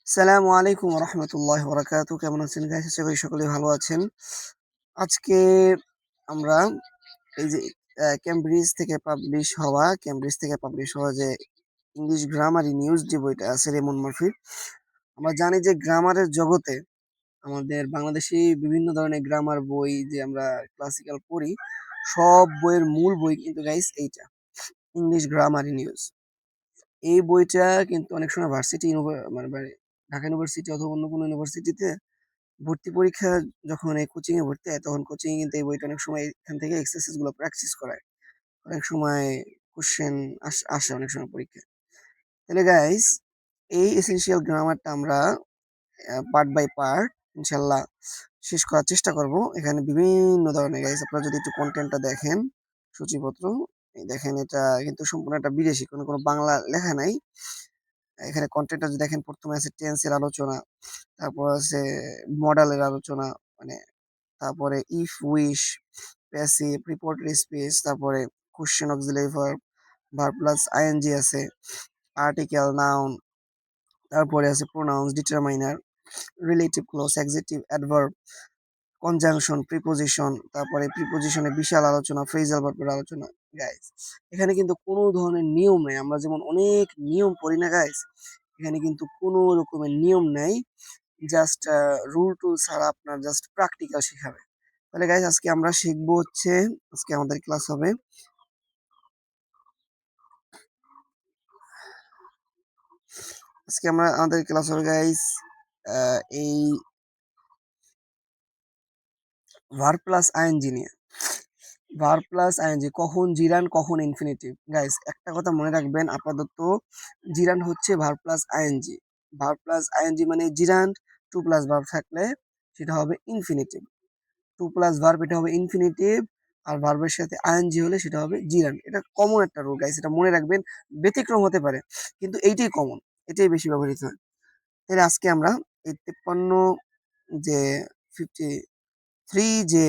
আসসালামু আলাইকুম ওয়া রাহমাতুল্লাহি ওয়া বারাকাতুহু। কেমন আছেন গাইস? আশা করি সকলেই ভালো আছেন। আজকে আমরা এই যে কেমব্রিজ থেকে পাবলিশ হওয়া যে ইংলিশ গ্রামারি নিউজ যে বইটা আছে রেমন মার্ফির। আমরা জানি যে গ্রামারের জগতে আমাদের বাংলাদেশী বিভিন্ন ধরনের গ্রামার বই যে আমরা ক্লাসিক্যাল পড়ি, সব বইয়ের মূল বই কিন্তু গাইস এইটা, ইংলিশ গ্রামারি নিউজ। এই বইটা কিন্তু অনেক সময় মানে ঢাকা ইউনিভার্সিটি অথবা অন্য কোনো ইউনিভার্সিটিতে ভর্তি পরীক্ষা যখন এই কোচিং এ ভর্তি হয়, তখন কোচিং এ কিন্তু এই বইটা অনেক সময় এখান থেকে এক্সারসাইজ গুলো প্র্যাকটিস করায়। অনেক সময় কোশ্চেন আসে অনেক সময় পরীক্ষায়। তাহলে গাইস, এই এসেনশিয়াল গ্রামারটা আমরা পার্ট বাই পার্ট ইনশাল্লাহ শেষ করার চেষ্টা করব। এখানে বিভিন্ন ধরনের গাইস, আপনারা যদি একটু কন্টেন্টটা দেখেন, সূচিপত্র, এই দেখেন এটা কিন্তু সম্পূর্ণ একটা বিদেশি, কোনো বাংলা লেখা নাই। এখানে কন্টেন্টটা যদি দেখেন, প্রথমে আছে টেন্সের আলোচনা, তারপর আছে মডেলের আলোচনা, মানে তারপরে if wish, passive, reported speech, তারপরে question auxiliary verb, verb plus ING আছে, আর্টিকেল, নাউন, তারপরে আছে pronouns, determiner, relative clause, adjective, adverb, conjunction, preposition, তারপরে প্রিপোজিশনের বিশাল আলোচনা, ফ্রেজাল ভার্বের আলোচনা। গাইস, এখানে কিন্তু কোনো ধরনের নিয়ম নেই। আমরা যেমন অনেক নিয়ম পড়ি না গাইস, এখানে কিন্তু কোনো রকমের নিয়ম নেই। জাস্ট রুল টুল ছাড়া আপনার জাস্ট প্র্যাকটিক্যাল শেখাবে। তাহলে গাইস, আজকে আমরা শিখবো হচ্ছে, আজকে আমাদের ক্লাস হবে, আমাদের ক্লাস হবে গাইস এই ভার্ব প্লাস আইএনজি নিয়ে। ভার্ব প্লাস আইএনজি কখন জিরান কখন ইনফিনিটিভ। গাইস, একটা কথা মনে রাখবেন, আপাতত জিরান হচ্ছে verb plus ING. Verb plus ING মানে জিরান্ড, টু প্লাস ভার্ব থাকলে সেটা হবে ইনফিনিটিভ। টু প্লাস ভার্ব এটা হবে ইনফিনিটিভ, আর ভার্বের সাথে আইএনজি হলে সেটা হবে জিরান্ড। এটা কমন একটা রুল গাইস, এটা মনে রাখবেন। ব্যতিক্রম হতে পারে, কিন্তু এইটাই কমন, এটাই বেশি ব্যবহৃত হয়। তাহলে আজকে আমরা এই 53 যে 53 যে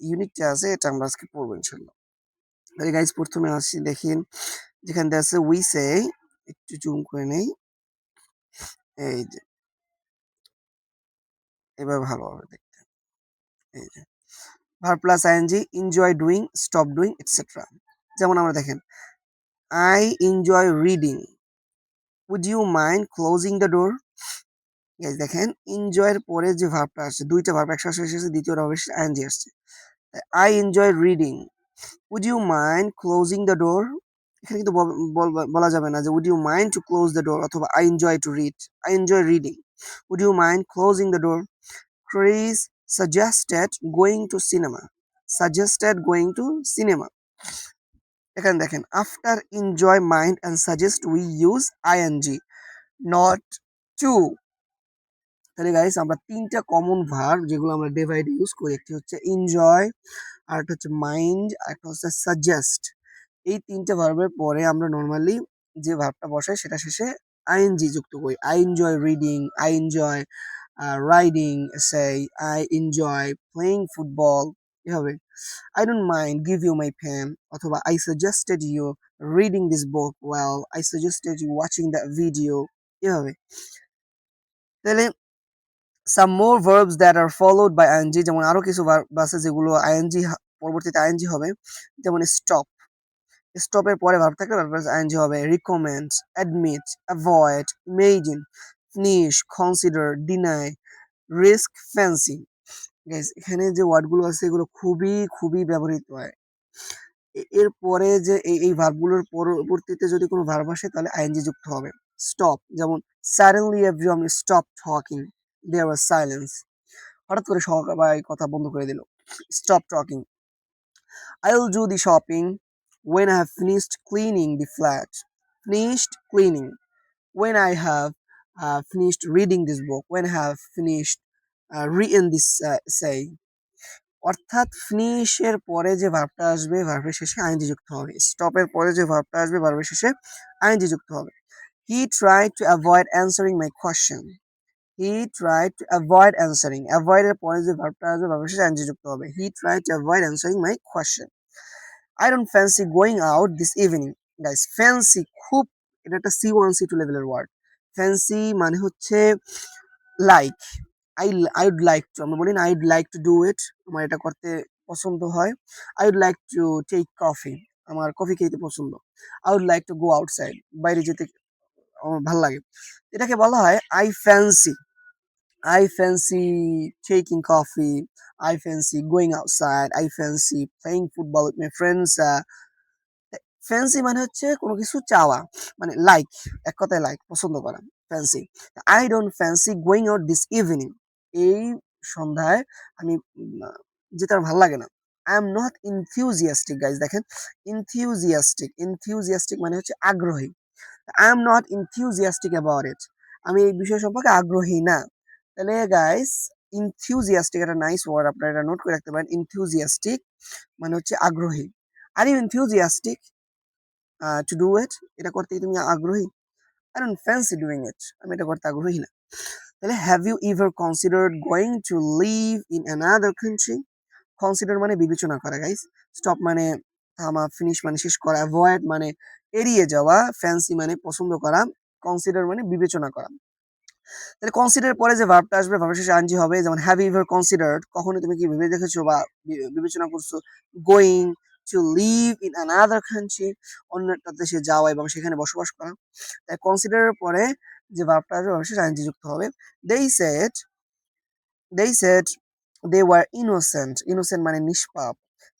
ইউনিটটা আছে, এটা আমরা আজকে পড়বো ইনশাল্লাহ। তাহলে গাইজ, প্রথমে আসি, দেখেন যেখানে দেওয়া আছে উই সে, একটু জুম করে নেই, এই যে এবার ভালো হবে দেখতে। এই যে verb plus ING, enjoy doing, stop doing, etcetera. যেমন আমরা দেখেন, I enjoy reading, would you mind closing the door. Guys দেখেন, এনজয়ের পরে যে ভার্বটা আসছে, দুইটা ভার্ব একসাথে এসেছে, দ্বিতীয় ভার্ব আইএনজি আসছে। I enjoy reading, would you mind closing the door. এখানে কিন্তু বলা যাবে না যে would you mind to close the door অথবা I enjoy to read. I enjoy reading, would you mind closing the door. Chris suggested going to cinema, suggested going to cinema. এখানে দেখেন, after enjoy mind and suggest we use ING, not to. তাহলে guys, আমরা তিনটা common verb যেগুলো আমরা day by day use করি, একটি হচ্ছে এনজয়, আর একটা হচ্ছে মাইন্ড, আর একটা হচ্ছে সাজেস্ট। এই তিনটে ভার্বের পরে আমরা নর্মালি যে ভার্বটা বসাই সেটা শেষে আইএনজি যুক্ত করি। I enjoy reading, I enjoy riding essay, I enjoy playing football, এভাবে। I don't mind give you my pen, অথবা I suggested you reading this book well, I suggested you watching the video, এভাবে। তাহলে some more verbs that are followed by ING, যেমন আরো কিছু verb আছে যেগুলো ING পরবর্তীতে আইএনজি হবে। যেমন স্টপ, স্টপের পরে ভার্ব থাকলে ভার্ব প্লাস আইএনজি হবে। Recommend, admit, avoid, imagine, finish, consider, deny, risk, fancy. Guys, এখানে যে ওয়ার্ডগুলো আছে এগুলো খুবই খুবই ব্যবহৃত হয়। এর পরে যে এই ভার্বগুলোর পরবর্তীতে যদি কোনো ভার্ব আসে তাহলে আইএনজি যুক্ত হবে। স্টপ, যেমন সাডেনলি এভরিওয়ান স্টপ টকিং, দেয়ার ওয়াজ সাইলেন্স। হঠাৎ করে সবাই কথা বন্ধ করে দিল। Stop talking. I'll do the shopping when I have finished cleaning the flat. Finished cleaning. When I have finished reading this book. When I have finished reading this essay. অর্থাৎ finish এর পরে যে ভার্বটা আসবে ভার্বের শেষে আইএনজি যুক্ত হবে। স্টপের পরে যে ভার্বটা আসবে ভার্বের শেষে আইএনজি যুক্ত হবে। He tried to avoid answering my question. He tried to avoid answering. Avoid এর পরে যে ভার্বটা আসবে ভার্বের শেষে আইএনজি যুক্ত হবে। He tried to avoid answering my question. I don't fancy going out this evening. Guys, fancy খুব, এটা একটা C1 C2 লেভেলের ওয়ার্ড। ফ্যান্সি মানে হচ্ছে like, I would like to, আমরা বলি না I would like to do it, আমার এটা করতে পছন্দ হয়। I would like to take coffee, আমার কফি খেতে পছন্দ। I would like to go outside, বাইরে যেতে আমার ভাল লাগে। এটাকে বলা হয় I fancy. I fancy taking coffee. I fancy going outside. I fancy playing football with my friends. Fancy মানে হচ্ছে কোনো কিছু চাওয়া, মানে লাইক, এক কথায় লাইক, পছন্দ করা, fancy. I don't fancy going out this evening, এই সন্ধ্যায় আমি যেতে আমার ভালো লাগে না। I am not enthusiastic guys, দেখেন ইনথিউজিয়াস্টিক, ইনথিউজিয়াস্টিক মানে হচ্ছে আগ্রহী। I am not enthusiastic about it, আমি এই বিষয় সম্পর্কে আগ্রহী না। তাহলে গাইস ইনথিউজিয়াস্টিক একটা নাইস ওয়ার্ড, আপনারা এটা নোট করে রাখতে পারেন। ইনথিউজিয়াস্টিক মানে হচ্ছে আগ্রহী। Are you enthusiastic to do it, এটা করতে কি তুমি আগ্রহী? I don't fancy doing it, আমি এটা করতে আগ্রহী না। তাহলে have you ever considered going to live in another country? Consider মানে বিবেচনা করা গাইস। স্টপ মানে থামা, ফিনিশ মানে শেষ করা, অ্যাভয়েড মানে এড়িয়ে যাওয়া, ফ্যান্সি মানে পছন্দ করা, কনসিডার মানে বিবেচনা করা। তাহলে কনসিডার পরে যে ভার্বটা আসবে, ভার্বের শেষে আইএনজি হবে। যেমন হ্যাভ ইউ এভার কনসিডার্ড, কখনো তুমি কি ভেবে দেখেছো বা বিবেচনা করছো going to live in another country, অন্য একটা দেশে যাওয়া এবং সেখানে বসবাস করা। তাই কনসিডারের পরে যে ভার্বটা আসবে, ভার্বের শেষে আইএনজি যুক্ত হবে। they said they said they were innocent, innocent মানে নিষ্পাপ।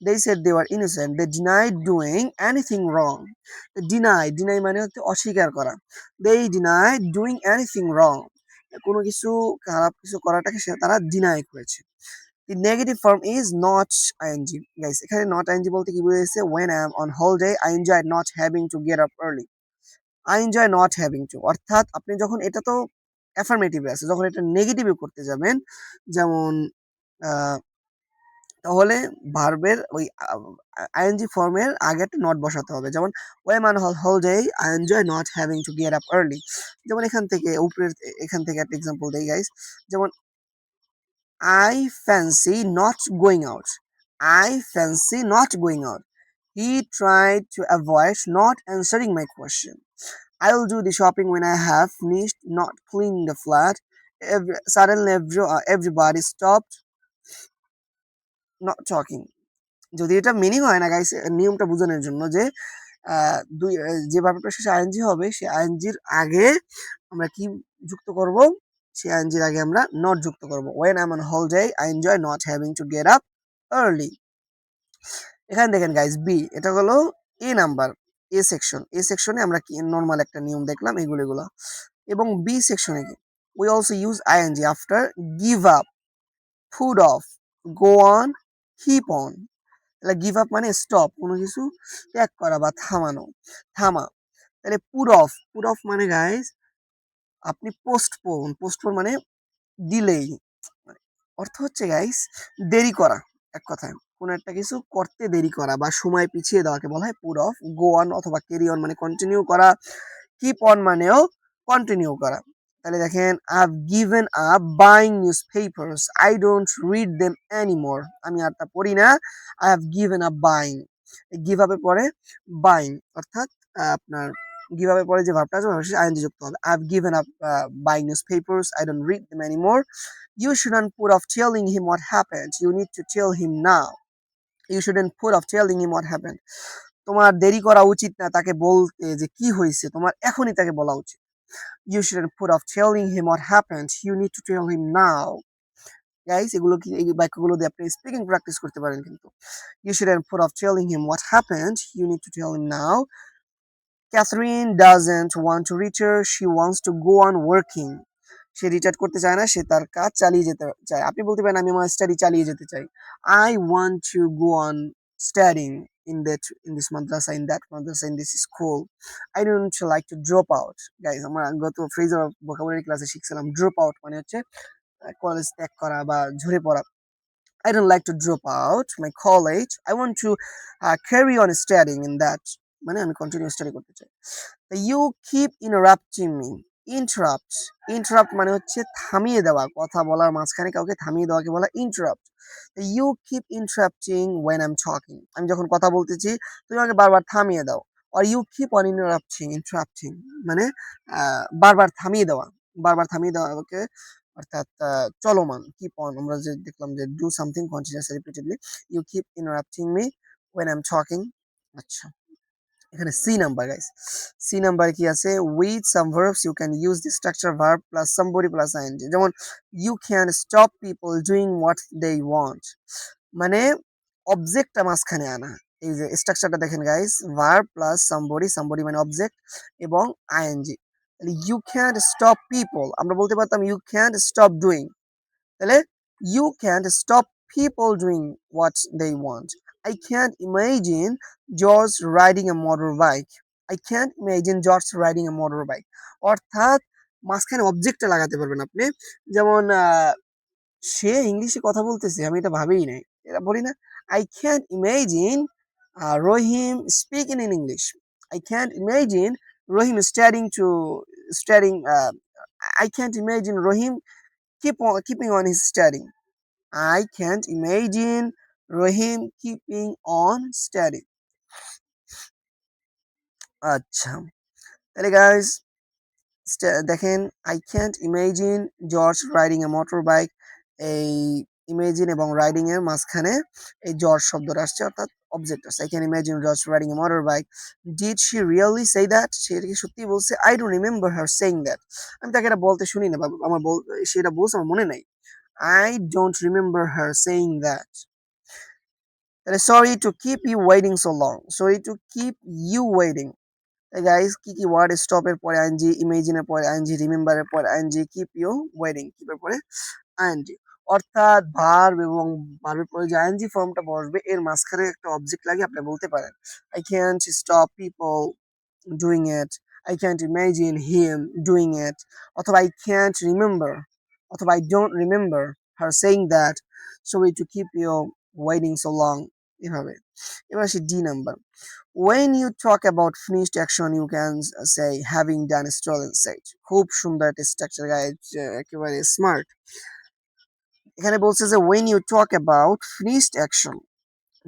they said they were innocent, they denied doing anything wrong। deny মানে হচ্ছে অস্বীকার করা। they denied doing anything wrong, কোনো কিছু খারাপ কিছু করাটাকে তারা ডিনাই করেছে। The negative form is not ing. Guys, এখানে not ing বলতে কি বুঝাইছে? When I am on holiday, I enjoy not having to get up early. I enjoy not having to, অর্থাৎ আপনি যখন এটা তো অ্যাফার্মেটিভে আছে, যখন এটা নেগেটিভে করতে যাবেন, যেমন আহ, তাহলে ভার্বের ওই আইএনজি ফর্মের আগে একটা নট বসাতে হবে। যেমন ওয়েন মান holiday I enjoy not having to get up early. যেমন এখান থেকে উপরের, এখান থেকে একটা এক্সাম্পল দেই গাইস। যেমন I fancy not going out, I fancy not going out, he tried to avoid not answering my question, I will do the shopping when I have finished not cleaning the flat. Suddenly everybody stopped not talking. যদি এটা meaning হয় না guys, নিয়মটা বোঝানোর জন্য যে যে ভার্বটার শেষে আইএনজি হবে, সেই আইএনজির আগে আমরা কি যুক্ত করব? সেই আইএনজির আগে আমরা নট যুক্ত করব। when I'm on holiday I enjoy not having to get up early। এখানে দেখেন গাইস বি, এটা হলো এ নাম্বার, এ সেকশন। এ সেকশনে আমরা কি নরমাল একটা নিয়ম দেখলাম, এগুলো। এবং বি সেকশনে কি we also use ing after give up, put off, go on, keep on। তাহলে গিভ আপ মানে স্টপ, কোনো কিছু ত্যাগ করা বা থামানো, থামা। তাহলে পুট অফ মানে গাইস আপনি পোস্টপোন মানে ডিলেই, অর্থ হচ্ছে গাইস দেরি করা, এক কথায় কোনো একটা কিছু করতে দেরি করা বা সময় পিছিয়ে দেওয়াকে বলা হয় পুট অফ। গো অন অথবা ক্যারি অন মানে কন্টিনিউ করা, কিপ অন মানেও কন্টিনিউ করা। তাহলে দেখেন I have given up buying news papers, I don't read them anymore, আমি আর তা পড়ি না। I have given up buying, give আপের পরে বাইং, অর্থাৎ আপনার গিভ আপের পরে যে ভার্বটা আছে অবশ্যই আইএনজি যুক্ত হবে। I have given up buying news papers, I don't read them anymore. You shouldn't put off telling him what happened, you need to tell him now। You shouldn't put off telling him what happened, তোমার দেরি করা উচিত না তাকে বলতে যে কি হয়েছে, তোমার এখনই তাকে বলা উচিত। You shouldn't put off telling him what happened, you need to tell him now। Guys এগুলো কি, এই বাক্যগুলো দিয়ে আপনি স্পিকিং প্র্যাকটিস করতে পারেন কিন্তু। You shouldn't put off telling him what happened, you need to tell him now। Catherine doesn't want to retire, she wants to go on working। Say retire করতে চায় না, সে তার কাজ চালিয়ে যেতে চায়। আপনি বলতে পারেন আমি আমার স্টাডি চালিয়ে যেতে চাই। I want to go on studying in this madrasa, in that madrasa, in this school। I don't like to drop out। Guys আমরা গত ফ্রেজার অফ ভোকাবুলারি ক্লাসে শিখছিলাম ড্রপ আউট মানে হচ্ছে কলেজ ত্যাগ করা বা ঝরে পড়া। I don't like to drop out my college, I want to carry on studying in that, মানে আমি কন্টিনিউ স্টাডি করতে চাই। You keep interrupting me, interrupt মানে হচ্ছে থামিয়ে দেওয়া, কথা বলার মাঝখানে কাউকে থামিয়ে দেওয়াকে বলা interrupt. You keep interrupting when I am talking, আমি যখন কথা বলতেছি তুমি আমাকে বারবার থামিয়ে দাও। or you keep on interrupting মানে বারবার থামিয়ে দেওয়া, বারবার থামিয়ে দেওয়া ওকে, অর্থাৎ চলমান keep on আমরা যে দেখলাম যে do something continuously repeatedly, you keep interrupting me when I'm talking। আচ্ছা, এখানে C number guys, C number কি আছে, with some verbs you can use the structure verb plus somebody plus ING, যেমন you can stop people doing what they want, মানে অবজেক্টটা মাঝখানে আনা। এই যে স্ট্রাকচারটা দেখেন guys, verb plus somebody, somebody মানে অবজেক্ট এবং আইএনজি। তাহলে ইউ ক্যান স্টপ পিপল, আমরা বলতে পারতাম ইউ ক্যান স্টপ ডুইং, তাহলে you can't stop people doing what they want. I can't imagine George riding a motorbike. I can't imagine George riding a motorbike. অর্থাৎ মাঝখানে অবজেক্টটা লাগাতে পারবেন আপনি, যেমন সে ইংলিশে কথা বলতেছে আমি এটা ভাবেই নাই, এটা বলি না, I can't imagine Rohim speaking in English. I can't imagine Rohim studying I can't imagine Rohim keeping on his studying. I can't imagine Rahim keeping on studying. আচ্ছা, তাহলে গাইস দেখেন I can't imagine George riding a motorbike, এই imagine এবং riding এর মাঝখানে এই George শব্দটা আসছে, অর্থাৎ অবজেক্ট আছে। I can imagine George riding a motorbike. Did she really say that? সে এটা কি সত্যি বলছে? I don't remember her saying that. আমি তাকে এটা বলতে শুনি না, বা আমার সেটা বলছে আমার মনে নাই। I don't remember her saying that. তাহলে sorry to keep you waiting so long, sorry to keep you waiting. Guys কি কি ওয়ার্ড স্টপের পরে আইএনজি, ইমেজিনের পরে আইএনজি, রিমেম্বারের পরে আইএনজি, কিপ ইউ ওয়েটিং, কিপের পরে আইএনজি, অর্থাৎ ভার্ব এবং ভার্বের পরে যে আইএনজি ফর্মটা বসবে এর মাঝখানে একটা অবজেক্ট লাগিয়ে আপনি বলতে পারেন I can't stop people doing it, I can't imagine him doing it, অথবা আই ক্যান্ট রিমেম্বার, অথবা I don't remember her saying that, sorry to keep you waiting so long, এভাবে। এবার আসি D number, when you talk about finished action you can say having done stolen said। খুব সুন্দর একটা structure guys, একেবারে smart. এখানে বলছে যে when you talk about finished action,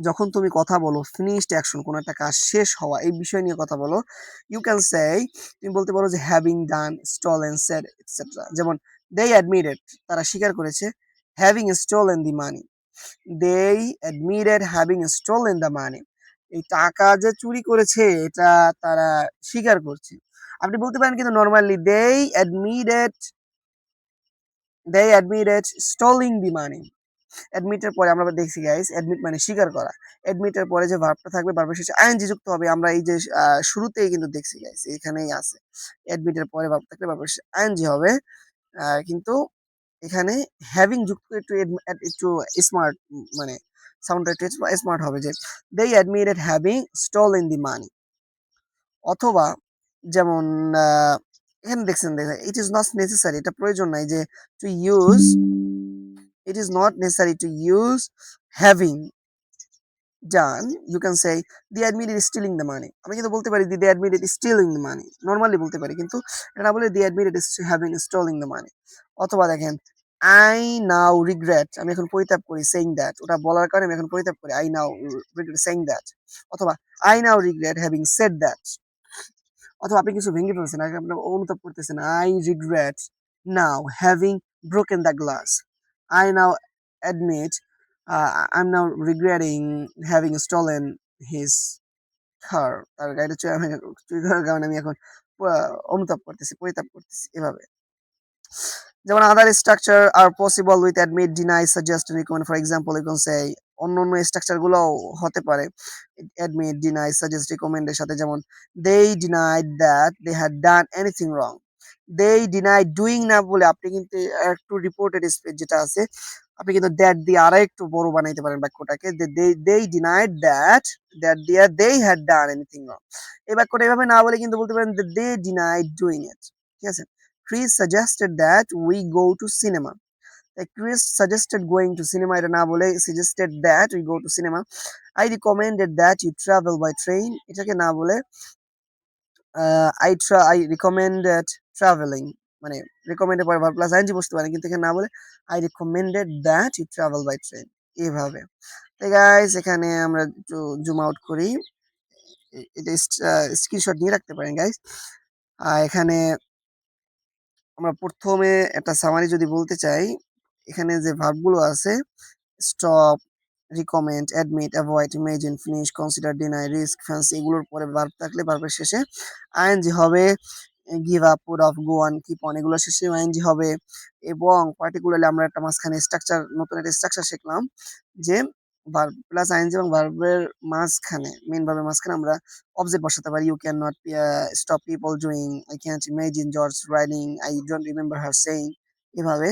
যখন তুমি কথা বলো finished action কোনো একটা কাজ শেষ হওয়া এই বিষয় নিয়ে কথা বলো, you can say, তুমি বলতে পারো যে having done stolen said etc। যেমন they admitted, তারা স্বীকার করেছে having stolen the money, they admitted having stolen the money, এই টাকা যে চুরি করেছে এটা তারা স্বীকার করছে। আপনি বলতে পারেন কিন্তু normally they admitted stealing the money। অ্যাডমিটের পরে আমরা দেখছি গাইস, অ্যাডমিট মানে স্বীকার করা, অ্যাডমিটের পরে যে ভার্বটা থাকবে ভার্বের শেষে আইএনজি যুক্ত হবে, আমরা এই যে শুরুতেই কিন্তু দেখছি গাইস, এখানেই আছে অ্যাডমিটের পরে ভার্ব থাকলে ভার্বের শেষে আইএনজি হবে। কিন্তু এখানে হ্যাভিং যুক্ত একটু একটু স্মার্ট, মানে সাউন্ডটা একটু স্মার্ট হবে যে they admitted having stolen the money। অথবা যেমন এখানে দেখছেন ইট ইজ নট নেসেসারি, এটা প্রয়োজন নাই যে to use, it is not necessary to use having done, you can say they admitted stealing the money। আমি কিন্তু বলতে পারি they admitted stealing the money, normally বলতে পারি, কিন্তু এটা না বলে they admitted having stolen the money। অথবা দেখেন I now regret, আমি এখন পরিতাপ করি saying that, ওটা বলার কারণে আমি এখন পরিতাপ করি I now regret saying that। অথবা I now regret having said that। অথবা আপনি কিছু ভেঙে ফেলছেন, আগে আপনি অনুতাপ করতেছেন I regret now having broken the glass। I now admit I'm now regretting having stolen his car। তার গাড়িটা চুরি করার কারণে আমি এখন অনুতাপ করতেছি, পরিতাপ করতেছি, এভাবে। যেমন other structure are possible with admit, deny, suggest, recommend. For example you can say অন্য অন্য স্ট্রাকচার গুলোও হতে পারে অ্যাডমিট, ডিনাই, সাজেস্ট, রিকমেন্ডের সাথে, যেমন they denied that they had done anything wrong. They denied doing না বলে আপনি কিন্তু একটু রিপোর্টেড স্পেস যেটা আছে আপনি কিন্তু দ্যাট দিয়ে আরো একটু বড় বানাইতে পারেন বাক্যটাকে, they denied that they had done anything wrong. এই বাক্যটা এভাবে না বলে কিন্তু বলতে পারেন দে ডিনাইড ডুইং ইট। ঠিক আছে, Chris suggested that we go to cinema. Like Chris suggested going to cinema, এটা না বলে suggested that we go to cinema. I recommended that you travel by train, এটাকে না বলে I recommended traveling, মানে recommend এর পরে verb plus ing বসতে পারে, কিন্তু এখানে না বলে I recommended that you travel by train, এইভাবে। তো গাইস এখানে আমরা একটু জুম আউট করি, এটা স্ক্রিনশট নিয়ে রাখতে পারেন গাইস। এখানে আমরা প্রথমে একটা সামারি যদি বলতে চাই, এখানে যে ভার্বগুলো আছে stop, recommend, admit, avoid, imagine, finish, consider, deny, risk, fancy এগুলোর পরে ভার্ব থাকলে ভার্বের শেষে আইএনজি হবে। Give up, put off, go on, keep on এগুলোর শেষে আইএনজি হবে। এবং পার্টিকুলারলি আমরা একটা মাঝখানে স্ট্রাকচার, নতুন একটা স্ট্রাকচার শিখলাম যে ভার্ব প্লাস আইএনজি এবং ভার্বের মাঝখানে, মেইন ভার্বের মাঝখানে আমরা অবজেক্ট বসাতে পারি। You can not stop people doing, I can't imagine George riding, I don't remember her saying এভাবে।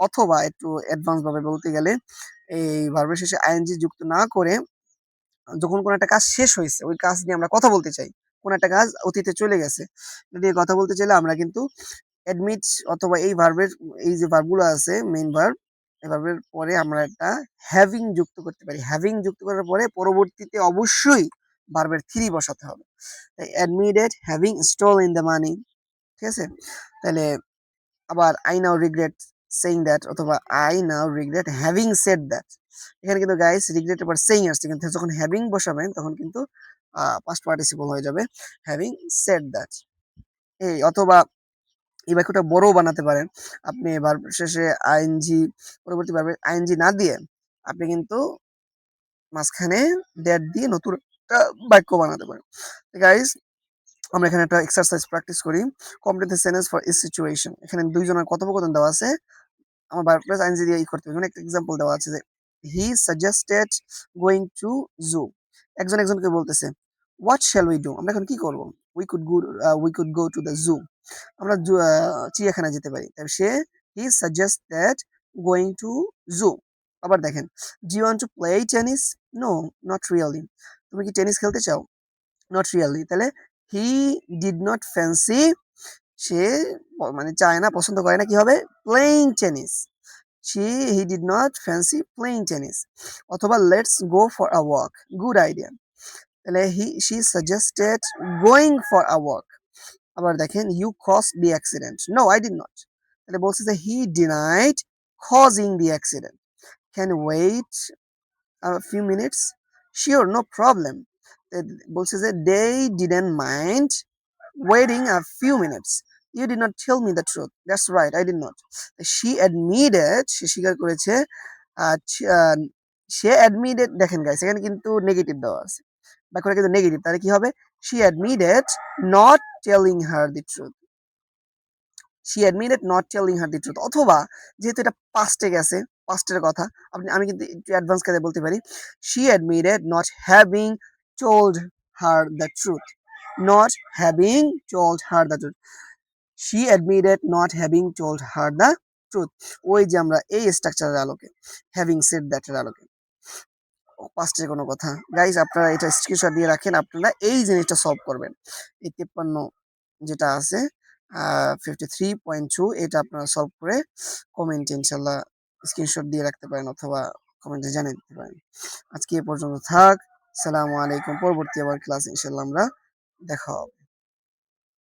অথবা একটু অ্যাডভান্স ভাবে বলতে গেলে এই ভার্বের শেষে আইএনজি যুক্ত না করে যখন কোনো একটা কাজ শেষ হয়েছে ওই কাজ নিয়ে আমরা কথা বলতে চাই, কোন একটা কাজ অতীতে চলে গেছে নিয়ে কথা বলতে চাইলে আমরা কিন্তু অ্যাডমিট অথবা এই ভার্বের, এই যে ভার্বগুলো আছে মেইন ভার্ব, এই ভার্বের পরে আমরা একটা হ্যাভিং যুক্ত করতে পারি। হ্যাভিং যুক্ত করার পরে পরবর্তীতে অবশ্যই ভার্বের থ্রি বসাতে হবে। তাই admitted having stole in the money, ঠিক আছে? তাহলে আবার I now regret saying that অথবা I now regret having said that. এখানে কিন্তু গাইস রিগ্রেট এর পর সেইং আসছে, কিন্তু যখন হ্যাভিং বসাবেন তখন কিন্তু পাস্ট পার্টিসিপল হয়ে যাবে, হ্যাভিং সেড দ্যাট। এই অথবা এই বাক্যটা বড়ও বানাতে পারেন। আপনি ভার্ব শেষে আইএনজি, পরবর্তী ভার্বে আইএনজি না দিয়ে আপনি কিন্তু মাঝখানে দ্যাট দিয়ে নতুন একটা বাক্য বানাতে পারেন। গাইস আমরা এখানে একটা এক্সারসাইজ প্র্যাকটিস করি। Complete the sentence for each situation. এখানে দুইজনের কথোপকথন দেওয়া আছে। আমার ভার্ব প্লাস আইএনজি দিয়ে করতে হবে। যেমন একটা এক্সাম্পল দেওয়া আছে যে হি সাজেস্টেড গোয়িং টু জু। একজন একজনকে বলতেছে হোয়াট শ্যাল উই ডু, আমরা এখন কি করব? We could go to the zoo, আমরা চিড়িয়াখানা যেতে পারি। তাই সে he suggested going to zoo. আবার দেখেন do you want to play tennis, no not really, তুমি কি টেনিস খেলতে চাও? Not really. তাহলে হি ডিড নট ফ্যান্সি, সে মানে চায় না, পছন্দ করে না কি হবে playing tennis. He did not fancy playing tennis. অথবা let's go for a walk, good idea. তাহলে she suggested going for a walk. আবার দেখেন you cause the accident, no I did not. তাহলে বলছে যে he denied causing the accident. Can wait few minutes, sure no problem. বলছে যে they didn't mind waiting a few minutes. You did not tell me the truth. That's right, I did not. She admitted, সে স্বীকার করেছে, সে admitted, দেখেন guys এখানে কিন্তু negative দেওয়া আছে, বাক্যটা কিন্তু নেগেটিভ, তাহলে কি হবে she admitted not telling her the truth. she admitted not telling her the truth। অথবা যেহেতু এটা পাস্টে গেছে, পাস্টের কথা, আমি কিন্তু একটু অ্যাডভান্স কাজে বলতে পারি she admitted not having told her the truth, not having told her the truth। she admitted not having told her the truth। ওই যে আমরা এই স্ট্রাকচারের আলোকে হ্যাভিং সেড দ্যাট এর আলোকে পাস্টের কোনো কথা, গাইস আপনারা এটা স্ক্রিনশট দিয়ে রাখেন, আপনারা এই জিনিসটা সলভ করবেন। এই 53 যেটা আছে 53.2 এটা আপনারা সলভ করে কমেন্টে ইনশাল্লাহ স্ক্রিনশট দিয়ে রাখতে পারেন অথবা কমেন্টে জানিয়ে দিতে পারেন। আজকে এ পর্যন্ত থাক। সালামু আলাইকুম। পরবর্তী আবার ক্লাস ইনশাল্লাহ আমরা দেখা হবে।